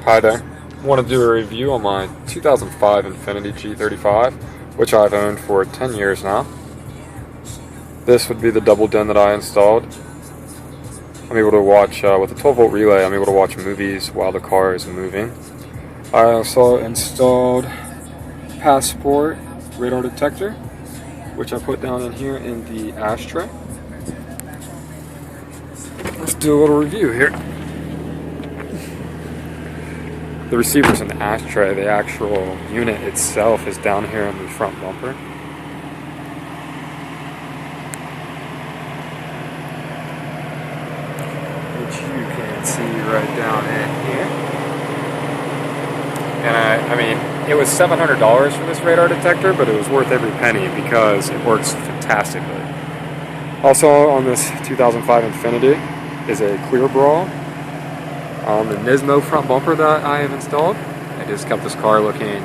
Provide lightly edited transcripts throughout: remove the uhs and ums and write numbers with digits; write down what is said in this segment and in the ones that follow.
Hi there. I want to do a review on my 2005 Infiniti G35, which I've owned for 10 years now. This would be the double den that I installed. I'm able to watch, with a 12-volt relay, I'm able to watch movies while the car is moving. I also installed passport radar detector, which I put down in here in the ashtray. Let's do a little review here. The receiver's in the ashtray. The actual unit itself is down here in the front bumper. Which you can see right down in here. And I mean, it was $700 for this radar detector, but it was worth every penny because it works fantastically. Also on this 2005 Infiniti is a clear bra on the Nismo front bumper that I have installed. I just kept this car looking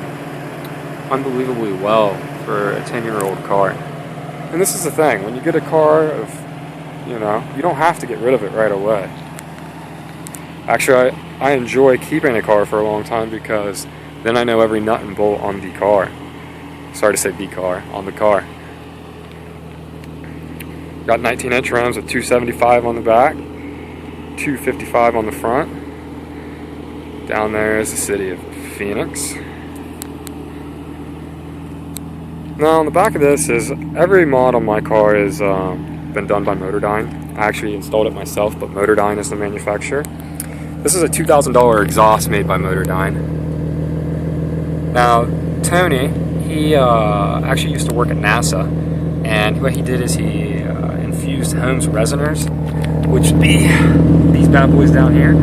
unbelievably well for a 10-year-old car. And this is the thing, when you get a car of, you don't have to get rid of it right away. Actually, I enjoy keeping a car for a long time because then I know every nut and bolt on the car. Sorry to say the car, on the car. Got 19-inch rims with 275 on the back, 255 on the front. Down there is the city of Phoenix. Now on the back of this is every mod on my car has been done by Motordyne. I actually installed it myself, but Motordyne is the manufacturer. This is a $2,000 exhaust made by Motordyne. Now Tony, he actually used to work at NASA, and what he did is he infused Helmholtz resonators, which would be these bad boys down here.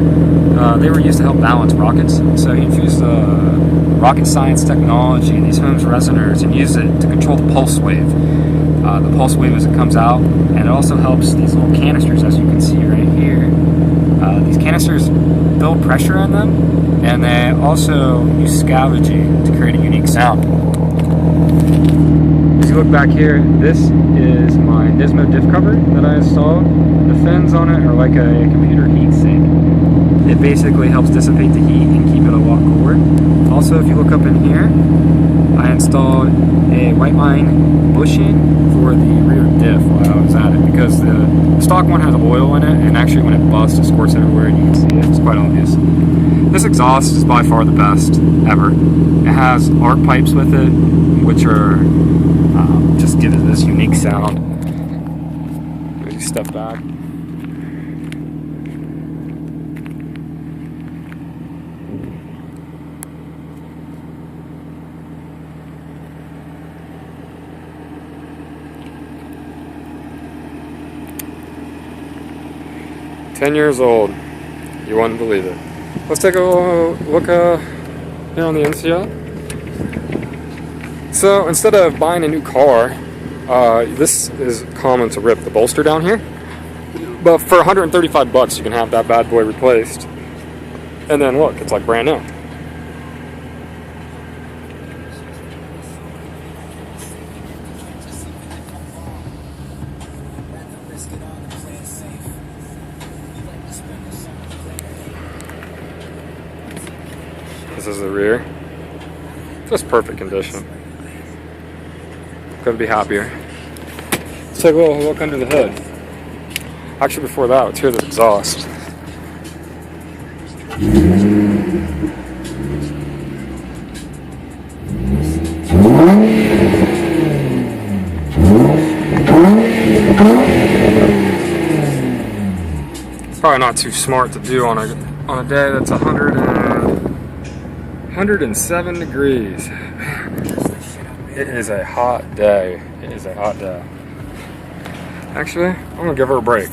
They were used to help balance rockets, so he infused rocket science technology in these Helmholtz resonators and used it to control the pulse wave. The pulse wave as it comes out, and it also helps these little canisters, as you can see right here. These canisters build pressure in them, and they also use scavenging to create a unique sound. As you look back here, this is my Nismo diff cover that I installed. The fins on it are like a computer heat sink. It basically helps dissipate the heat and keep it a lot cooler. Also, if you look up in here, I installed a white line bushing for the rear diff while I was at it, because the stock one has oil in it, and actually when it busts, it squirts everywhere and you can see it. It's quite obvious. This exhaust is by far the best ever. It has ART pipes with it, which are just give it this unique sound. Maybe step back. "10 years old." You wouldn't believe it. Let's take a look here on the inside. So instead of buying a new car, this is common to rip the bolster down here. But for 135 bucks, you can have that bad boy replaced. And then look, it's like brand new. This is the rear. Just perfect condition. Couldn't be happier. Let's take a little look under the hood. Actually, before that, let's hear the exhaust. Probably not too smart to do on a day that's 107 degrees. It is a hot day. It is a hot day. Actually, I'm gonna give her a break.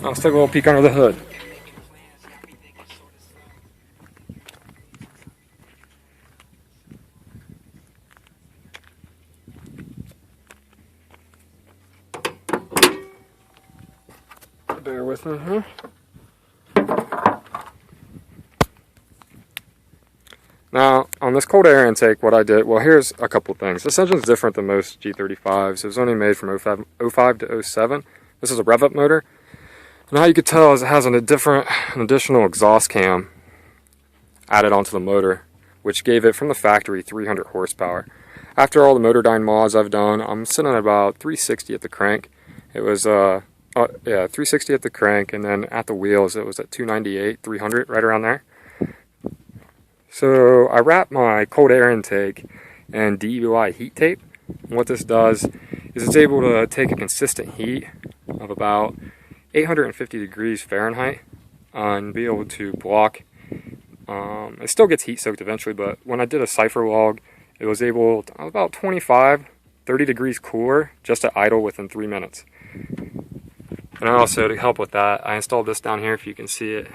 Let's take a little peek under the hood. Bear with me here. Now, on this cold air intake, what I did, well, here's a couple things. This engine's different than most G35s. It was only made from 05 to 07. This is a rev-up motor. And how you could tell is it has an additional exhaust cam added onto the motor, which gave it from the factory 300 horsepower. After all the Motordyne mods I've done, I'm sitting at about 360 at the crank. It was yeah, 360 at the crank, and then at the wheels it was at 298, 300, right around there. So I wrapped my cold air intake in DUI heat tape. And what this does is it's able to take a consistent heat of about 850 degrees Fahrenheit and be able to block. It still gets heat soaked eventually, but when I did a cipher log, it was able to, about 25, 30 degrees cooler just to idle within 3 minutes. And also, to help with that, I installed this down here, if you can see it.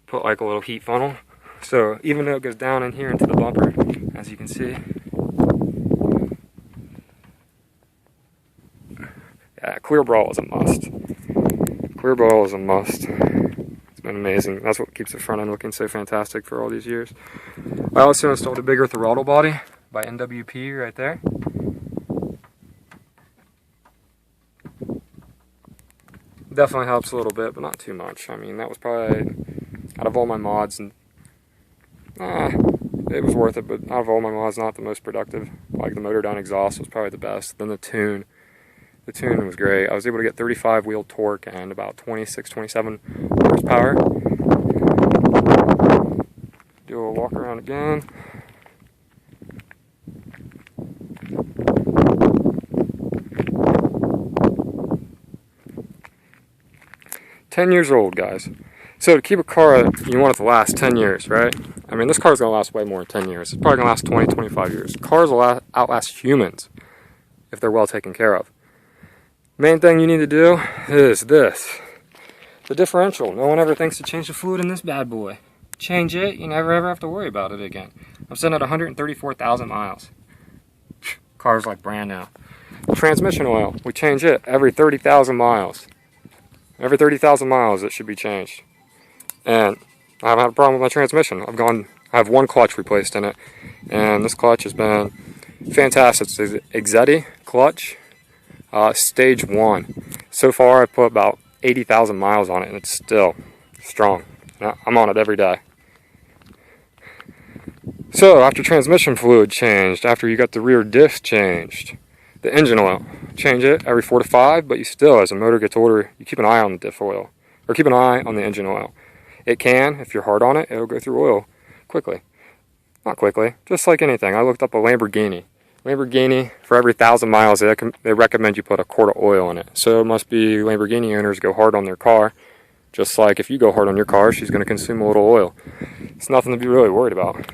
Put like a little heat funnel. So even though it goes down in here into the bumper, as you can see. Yeah, clear brawl is a must. Clear brawl is a must. It's been amazing. That's what keeps the front end looking so fantastic for all these years. I also installed a bigger throttle body by NWP right there. Definitely helps a little bit, but not too much. I mean, that was probably, out of all my mods, and it was worth it, but out of all my mods, not the most productive. Like the Motordyne exhaust was probably the best. Then the tune. The tune was great. I was able to get 35 wheel torque and about 26, 27 horsepower. Do a walk around again. $10 old, guys. So to keep a car, you want it to last 10 years, right? I mean, this car's going to last way more than 10 years. It's probably going to last 20, 25 years. Cars will outlast humans if they're well taken care of. Main thing you need to do is this. The differential. No one ever thinks to change the fluid in this bad boy. Change it, you never ever have to worry about it again. I'm sitting at 134,000 miles. Car's like brand new. Transmission oil, we change it every 30,000 miles. Every 30,000 miles it should be changed. And I haven't had a problem with my transmission. I have one clutch replaced in it, and this clutch has been fantastic. It's the Infiniti clutch, stage 1. So far I've put about 80,000 miles on it, and it's still strong. I'm on it every day. So after transmission fluid changed, after you got the rear diff changed, the engine oil, change it every 4 to 5, but you still, as the motor gets older, you keep an eye on the diff oil, or keep an eye on the engine oil. It can, if you're hard on it, it'll go through oil quickly. Not quickly, just like anything. I looked up a Lamborghini. Lamborghini, for every 1,000 miles, they recommend you put a quart of oil in it. So it must be Lamborghini owners go hard on their car. Just like if you go hard on your car, she's going to consume a little oil. It's nothing to be really worried about.